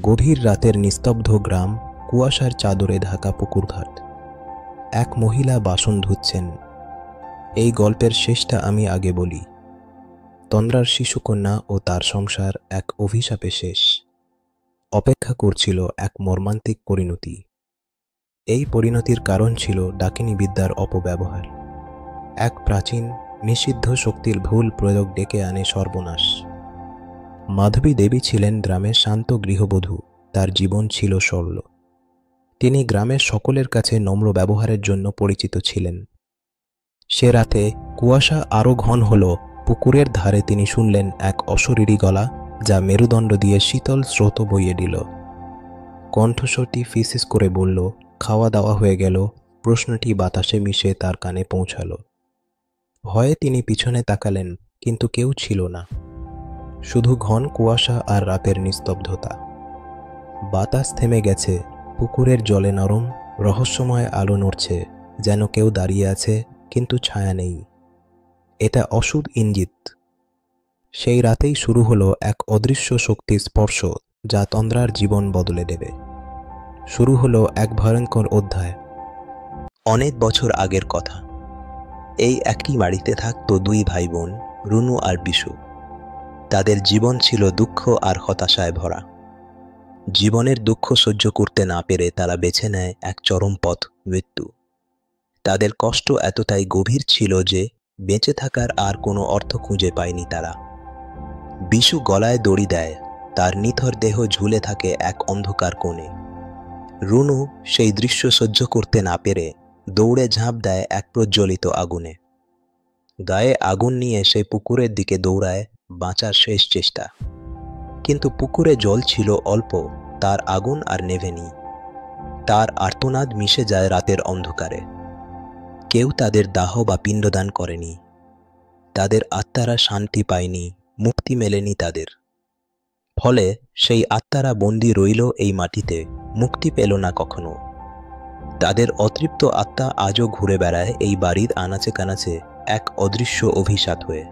গভীর রাতের নিস্তব্ধ গ্রাম, কুয়াশার চাদরে ঢাকা পুকুরঘাট। এক মহিলা বাসন ধুচ্ছেন। এই গল্পের শেষটা আমি আগে বলি। তন্দ্রার শিশুকন্যা ও তার সংসার এক অভিশাপে শেষ। অপেক্ষা করছিল এক মর্মান্তিক পরিণতি। এই পরিণতির কারণ ছিল ডাকিনী বিদ্যার অপব্যবহার। এক প্রাচীন নিষিদ্ধ শক্তির ভুল প্রয়োগ ডেকে আনে সর্বনাশ। মাধবী দেবী ছিলেন গ্রামের শান্ত গৃহবধূ। তার জীবন ছিল সরল। তিনি গ্রামের সকলের কাছে নম্র ব্যবহারের জন্য পরিচিত ছিলেন। সে রাতে কুয়াশা আরও ঘন হল। পুকুরের ধারে তিনি শুনলেন এক অশরীরী গলা, যা মেরুদণ্ড দিয়ে শীতল স্রোত বইয়ে দিল। কণ্ঠস্বরটি ফিসফিস করে বলল, খাওয়া দাওয়া হয়ে গেল। প্রশ্নটি বাতাসে মিশে তার কানে পৌঁছাল। ভয়ে তিনি পিছনে তাকালেন, কিন্তু কেউ ছিল না। শুধু ঘন কুয়াশা আর রাতের নিস্তব্ধতা। বাতাস থেমে গেছে। পুকুরের জলে নরম রহস্যময় আলো নড়ছে, যেন কেউ দাঁড়িয়ে আছে, কিন্তু ছায়া নেই। এটা অশুভ ইঙ্গিত। সেই রাতেই শুরু হলো এক অদৃশ্য শক্তির স্পর্শ, যা তন্দ্রার জীবন বদলে দেবে। শুরু হলো এক ভয়ঙ্কর অধ্যায়। অনেক বছর আগের কথা। এই একটি বাড়িতে থাকতো দুই ভাই বোন, রুনু আর বিশু। তাদের জীবন ছিল দুঃখ আর হতাশায় ভরা। জীবনের দুঃখ সহ্য করতে না পেরে তারা বেছে নেয় এক চরম পথ, মৃত্যু। তাদের কষ্ট এতটাই গভীর ছিল যে বেঁচে থাকার আর কোনো অর্থ খুঁজে পায়নি তারা। বিশু গলায় দড়ি দেয়, তার নিথর দেহ ঝুলে থাকে এক অন্ধকার কোণে। রুনু সেই দৃশ্য সহ্য করতে না পেরে দৌড়ে ঝাঁপ দেয় এক প্রজ্বলিত আগুনে। গায়ে আগুন নিয়ে সে পুকুরের দিকে দৌড়ায়, বাঁচার শেষ চেষ্টা। কিন্তু পুকুরে জল ছিল অল্প, তার আগুন আর নেভেনি। তার আর্তনাদ মিশে যায় রাতের অন্ধকারে। কেউ তাদের দাহ বা পিণ্ডদান করেনি। তাদের আত্মারা শান্তি পায়নি, মুক্তি মেলেনি তাদের। ফলে সেই আত্মারা বন্দী রইল এই মাটিতে, মুক্তি পেল না কখনো। তাদের অতৃপ্ত আত্মা আজও ঘুরে বেড়ায় এই বাড়ির আনাচে কানাচে, এক অদৃশ্য অভিশাপ হয়ে।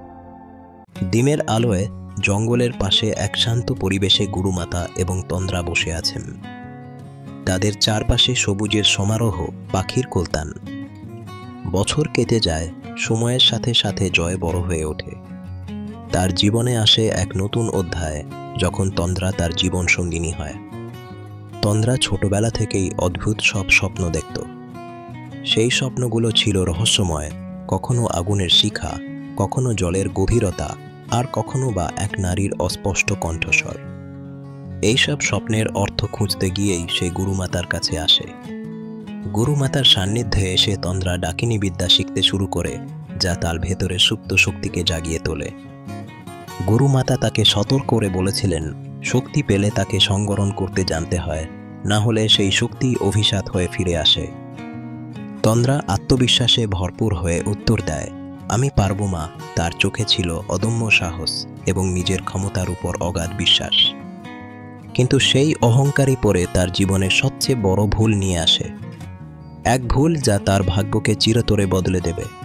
দিনের আলোয় জঙ্গলের পাশে এক শান্ত পরিবেশে গুরুমাতা এবং তন্দ্রা বসে আছেন। তাদের চারপাশে সবুজের সমারোহ, পাখির কলতান। বছর কেটে যায়, সময়ের সাথে সাথে জয় বড় হয়ে ওঠে। তার জীবনে আসে এক নতুন অধ্যায়, যখন তন্দ্রা তার জীবন সঙ্গিনী হয়। তন্দ্রা ছোটবেলা থেকেই অদ্ভুত সব স্বপ্ন দেখত। সেই স্বপ্নগুলো ছিল রহস্যময়, কখনো আগুনের শিখা, কখনো জলের গভীরতা, আর কখনো বা এক নারীর অস্পষ্ট কণ্ঠস্বর। এইসব স্বপ্নের অর্থ খুঁজতে গিয়েই সে গুরুমাতার কাছে আসে। গুরুমাতার সান্নিধ্যে এসে তন্দ্রা ডাকিনী বিদ্যা শিখতে শুরু করে, যা তার ভেতরে সুপ্ত শক্তিকে জাগিয়ে তোলে। গুরুমাতা তাকে সতর্ক করে বলেছিলেন, শক্তি পেলে তাকে সংবরণ করতে জানতে হয়, না হলে সেই শক্তি অভিশাপ হয়ে ফিরে আসে। তন্দ্রা আত্মবিশ্বাসে ভরপুর হয়ে উত্তর দেয়, আমি পারবো মা। তার চোখে ছিল অদম্য সাহস এবং নিজের ক্ষমতার উপর অগাধ বিশ্বাস। কিন্তু সেই অহংকারই পরে তার জীবনের সবচেয়ে বড় ভুল নিয়ে আসে। এক ভুল যা তার ভাগ্যকে চিরতরে বদলে দেবে।